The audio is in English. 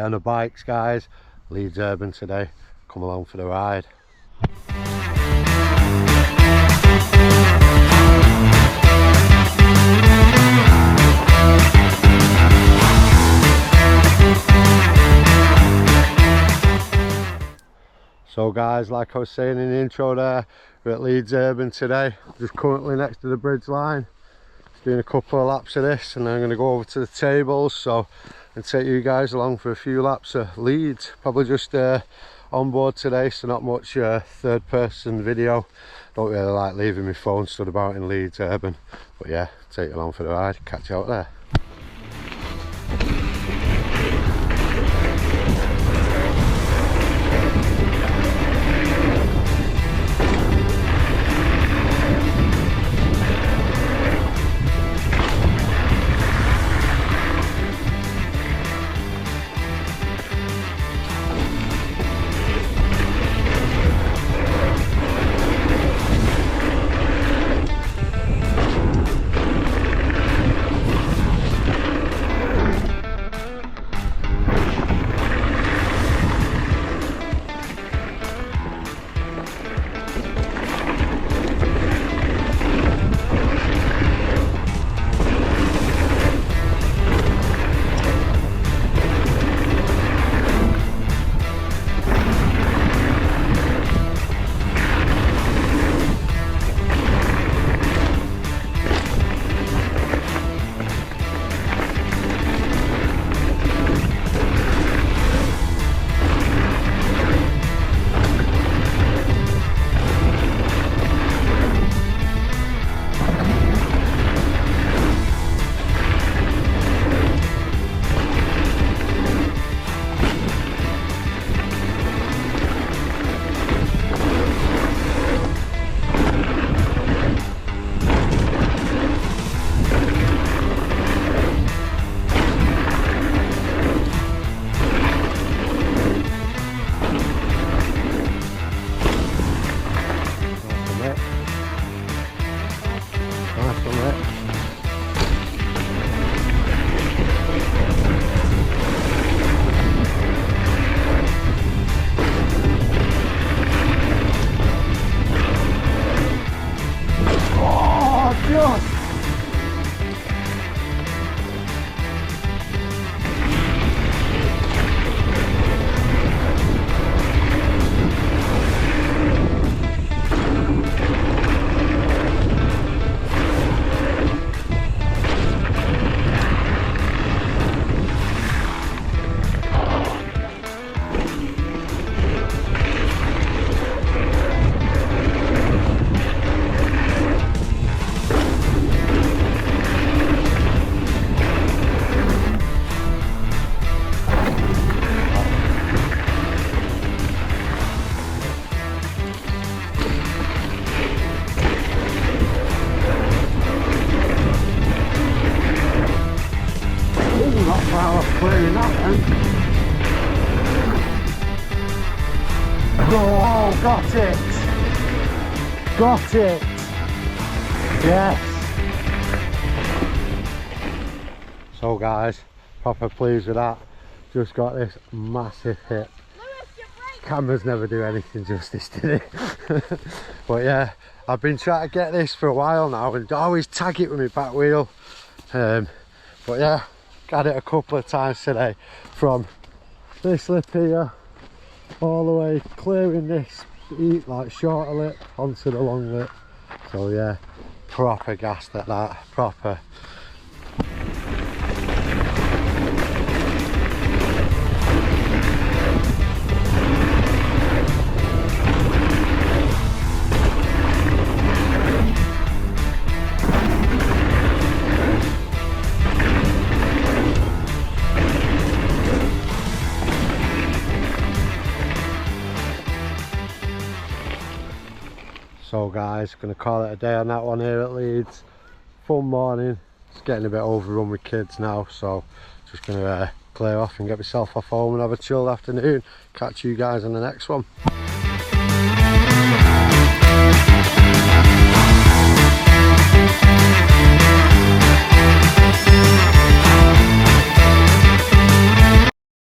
on the bikes, guys. Leeds Urban today. Come along for the ride. So guys, like I was saying in the intro there, we're at Leeds Urban today. Just currently next to the bridge line. Just doing a couple of laps of this and then I'm going to go over to the tables and take you guys along for a few laps of Leeds. Probably just on board today, so not much third person video. Don't really like leaving my phone stood about in Leeds Urban. But yeah, take you along for the ride. Catch you out there. Oh, got it! Got it! Yes! So guys, proper pleased with that. Just got this massive hit. Cameras never do anything justice, did it? But yeah, I've been trying to get this for a while now and always tag it with my back wheel. But yeah, got it a couple of times today from this lip here all the way, clearing this like shorter lip onto the long lip. So yeah, proper gassed at that, proper. So guys, gonna call it a day on that one here at Leeds. Fun morning. It's getting a bit overrun with kids now, so just gonna clear off and get myself off home and have a chilled afternoon. Catch you guys on the next one.